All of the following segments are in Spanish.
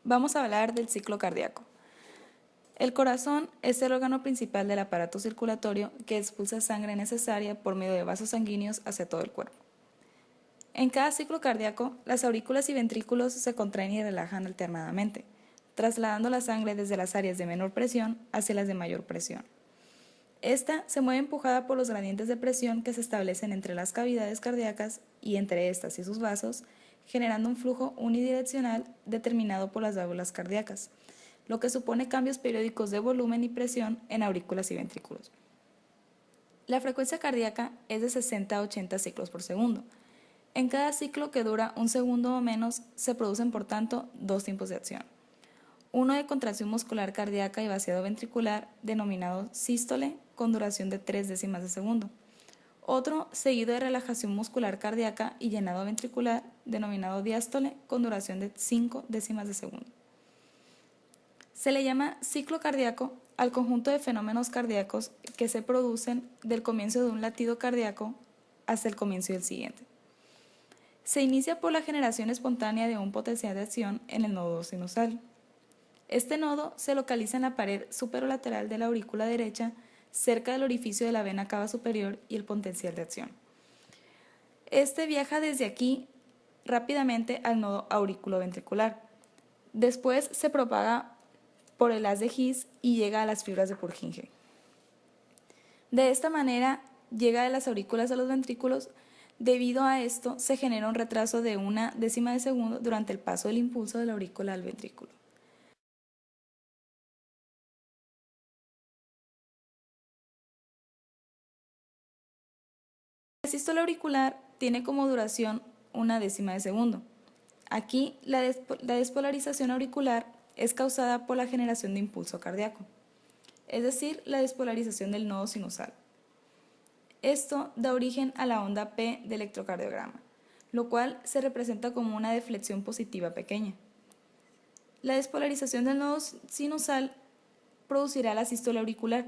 vamos a hablar del ciclo cardíaco. El corazón es el órgano principal del aparato circulatorio que expulsa sangre necesaria por medio de vasos sanguíneos hacia todo el cuerpo. En cada ciclo cardíaco, las aurículas y ventrículos se contraen y relajan alternadamente, trasladando la sangre desde las áreas de menor presión hacia las de mayor presión. Esta se mueve empujada por los gradientes de presión que se establecen entre las cavidades cardíacas y entre estas y sus vasos, generando un flujo unidireccional determinado por las válvulas cardíacas, lo que supone cambios periódicos de volumen y presión en aurículas y ventrículos. La frecuencia cardíaca es de 60 a 80 ciclos por segundo. En cada ciclo que dura un segundo o menos, se producen por tanto dos tiempos de acción. Uno de contracción muscular cardíaca y vaciado ventricular, denominado sístole, con duración de 3 décimas de segundo. Otro seguido de relajación muscular cardíaca y llenado ventricular, denominado diástole, con duración de 5 décimas de segundo. Se le llama ciclo cardíaco al conjunto de fenómenos cardíacos que se producen del comienzo de un latido cardíaco hasta el comienzo del siguiente. Se inicia por la generación espontánea de un potencial de acción en el nodo sinusal. Este nodo se localiza en la pared superolateral de la aurícula derecha, cerca del orificio de la vena cava superior y el potencial de acción. Este viaja desde aquí rápidamente al nodo auriculoventricular. Después se propaga por el haz de His y llega a las fibras de Purkinje. De esta manera, llega de las aurículas a los ventrículos. Debido a esto, se genera un retraso de 1 décima de segundo durante el paso del impulso de la aurícula al ventrículo. La sístole auricular tiene como duración 1 décima de segundo. Aquí, la despolarización auricular es causada por la generación de impulso cardíaco, es decir, la despolarización del nodo sinusal. Esto da origen a la onda P de electrocardiograma, lo cual se representa como una deflexión positiva pequeña. La despolarización del nodo sinusal producirá la sístole auricular,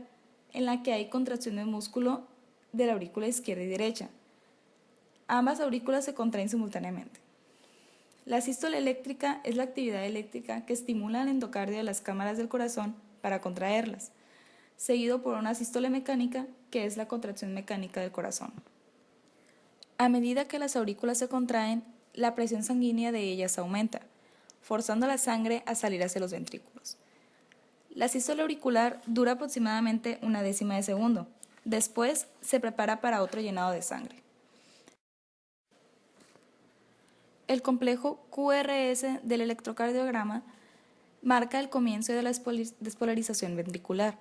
en la que hay contracción del músculo de la aurícula izquierda y derecha. Ambas aurículas se contraen simultáneamente. La sístole eléctrica es la actividad eléctrica que estimula al endocardio de las cámaras del corazón para contraerlas, seguido por una sístole mecánica, que es la contracción mecánica del corazón. A medida que las aurículas se contraen, la presión sanguínea de ellas aumenta, forzando la sangre a salir hacia los ventrículos. La sístole auricular dura aproximadamente 1 décima de segundo. Después se prepara para otro llenado de sangre. El complejo QRS del electrocardiograma marca el comienzo de la despolarización ventricular.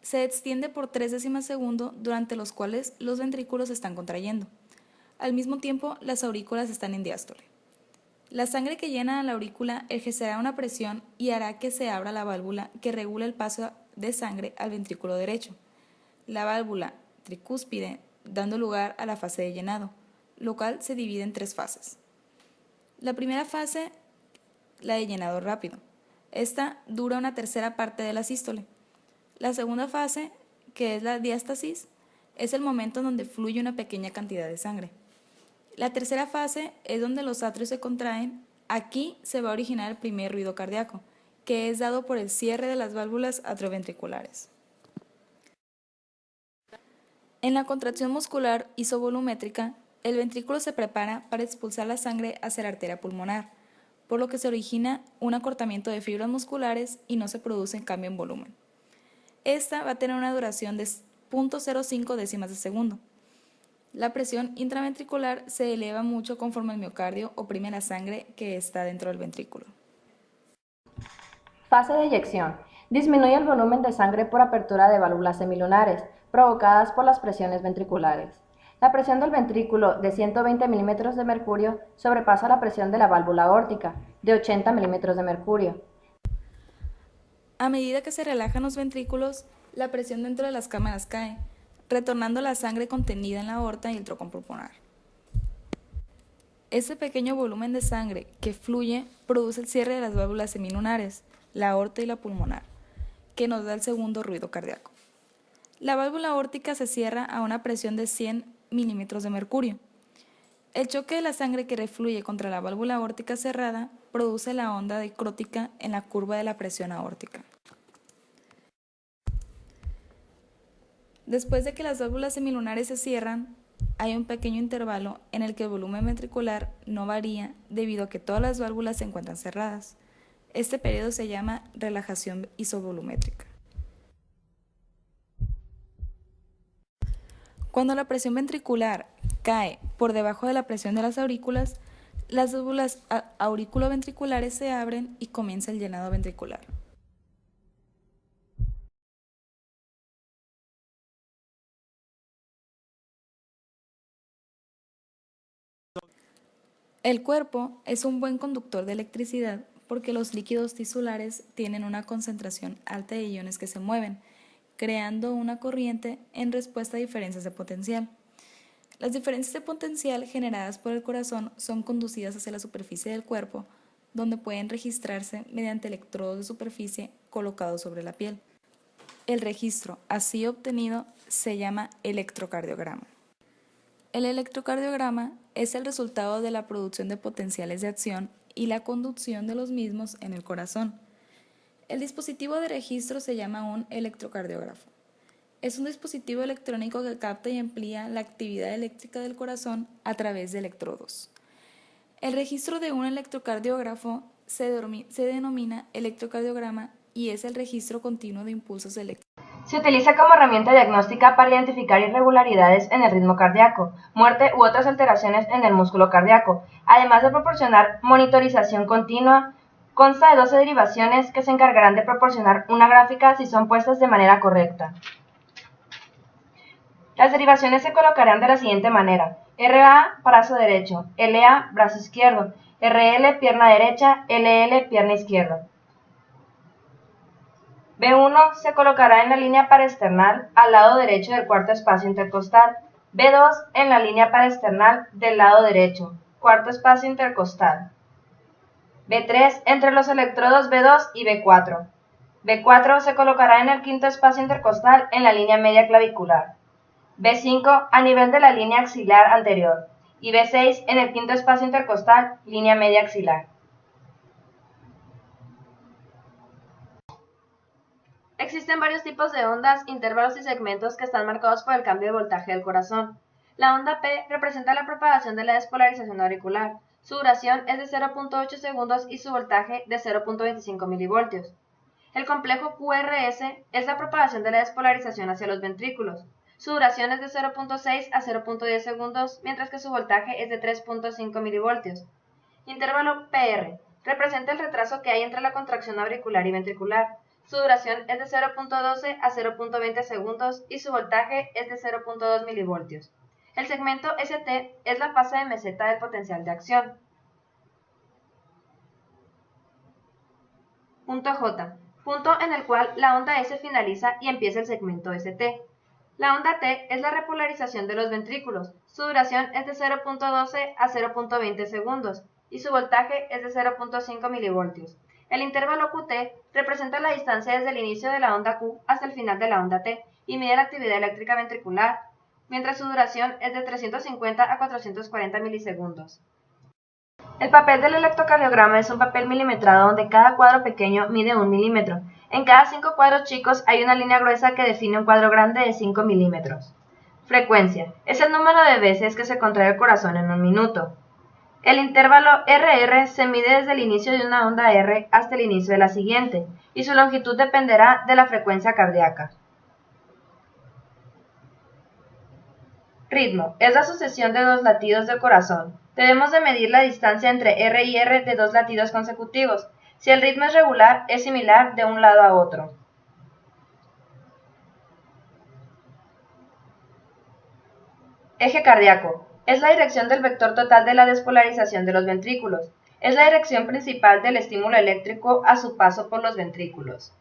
Se extiende por 3 décimas de segundo, durante los cuales los ventrículos se están contrayendo. Al mismo tiempo, las aurículas están en diástole. La sangre que llena a la aurícula ejercerá una presión y hará que se abra la válvula que regula el paso de sangre al ventrículo derecho, la válvula tricúspide, dando lugar a la fase de llenado, lo cual se divide en 3 fases. La primera fase, la de llenado rápido. Esta dura una tercera parte de la sístole. La segunda fase, que es la diástasis, es el momento en donde fluye una pequeña cantidad de sangre. La tercera fase es donde los atrios se contraen. Aquí se va a originar el primer ruido cardíaco, que es dado por el cierre de las válvulas atrioventriculares. En la contracción muscular isovolumétrica, el ventrículo se prepara para expulsar la sangre hacia la arteria pulmonar, por lo que se origina un acortamiento de fibras musculares y no se produce cambio en volumen. Esta va a tener una duración de 0.05 décimas de segundo. La presión intraventricular se eleva mucho conforme el miocardio oprime la sangre que está dentro del ventrículo. Fase de eyección. Disminuye el volumen de sangre por apertura de válvulas semilunares, provocadas por las presiones ventriculares. La presión del ventrículo de 120 milímetros de mercurio sobrepasa la presión de la válvula aórtica, de 80 milímetros de mercurio. A medida que se relajan los ventrículos, la presión dentro de las cámaras cae, retornando la sangre contenida en la aorta y el tronco pulmonar. Ese pequeño volumen de sangre que fluye produce el cierre de las válvulas semilunares, la aorta y la pulmonar, que nos da el segundo ruido cardíaco. La válvula aórtica se cierra a una presión de 100 milímetros de mercurio. El choque de la sangre que refluye contra la válvula aórtica cerrada produce la onda dicrótica en la curva de la presión aórtica. Después de que las válvulas semilunares se cierran, hay un pequeño intervalo en el que el volumen ventricular no varía debido a que todas las válvulas se encuentran cerradas. Este periodo se llama relajación isovolumétrica. Cuando la presión ventricular cae por debajo de la presión de las aurículas, las válvulas auriculoventriculares se abren y comienza el llenado ventricular. El cuerpo es un buen conductor de electricidad porque los líquidos tisulares tienen una concentración alta de iones que se mueven, creando una corriente en respuesta a diferencias de potencial. Las diferencias de potencial generadas por el corazón son conducidas hacia la superficie del cuerpo, donde pueden registrarse mediante electrodos de superficie colocados sobre la piel. El registro así obtenido se llama electrocardiograma. El electrocardiograma es el resultado de la producción de potenciales de acción y la conducción de los mismos en el corazón. El dispositivo de registro se llama un electrocardiógrafo. Es un dispositivo electrónico que capta y amplía la actividad eléctrica del corazón a través de electrodos. El registro de un electrocardiógrafo se denomina electrocardiograma y es el registro continuo de impulsos eléctricos. Se utiliza como herramienta diagnóstica para identificar irregularidades en el ritmo cardíaco, muerte u otras alteraciones en el músculo cardíaco, además de proporcionar monitorización continua. Consta de 12 derivaciones que se encargarán de proporcionar una gráfica si son puestas de manera correcta. Las derivaciones se colocarán de la siguiente manera: RA, brazo derecho; LA, brazo izquierdo; RL, pierna derecha; LL, pierna izquierda. B1 se colocará en la línea paraesternal al lado derecho del cuarto espacio intercostal. B2 en la línea paraesternal del lado derecho, cuarto espacio intercostal. B3 entre los electrodos B2 y B4. B4 se colocará en el quinto espacio intercostal en la línea media clavicular. B5 a nivel de la línea axilar anterior y B6 en el quinto espacio intercostal, línea media axilar. Existen varios tipos de ondas, intervalos y segmentos que están marcados por el cambio de voltaje del corazón. La onda P representa la propagación de la despolarización auricular. Su duración es de 0.8 segundos y su voltaje de 0.25 milivoltios. El complejo QRS es la propagación de la despolarización hacia los ventrículos. Su duración es de 0.6 a 0.10 segundos, mientras que su voltaje es de 3.5 milivoltios. Intervalo PR representa el retraso que hay entre la contracción auricular y ventricular. Su duración es de 0.12 a 0.20 segundos y su voltaje es de 0.2 milivoltios. El segmento ST es la fase de meseta del potencial de acción. Punto J, punto en el cual la onda S finaliza y empieza el segmento ST. La onda T es la repolarización de los ventrículos. Su duración es de 0.12 a 0.20 segundos y su voltaje es de 0.5 milivoltios. El intervalo QT representa la distancia desde el inicio de la onda Q hasta el final de la onda T y mide la actividad eléctrica ventricular, mientras su duración es de 350 a 440 milisegundos. El papel del electrocardiograma es un papel milimetrado donde cada cuadro pequeño mide 1 milímetro. En cada 5 cuadros chicos hay una línea gruesa que define un cuadro grande de 5 milímetros. Frecuencia es el número de veces que se contrae el corazón en un minuto. El intervalo RR se mide desde el inicio de una onda R hasta el inicio de la siguiente, y su longitud dependerá de la frecuencia cardíaca. Ritmo es la sucesión de dos latidos del corazón. Debemos de medir la distancia entre R y R de dos latidos consecutivos. Si el ritmo es regular, es similar de un lado a otro. Eje cardíaco es la dirección del vector total de la despolarización de los ventrículos. Es la dirección principal del estímulo eléctrico a su paso por los ventrículos.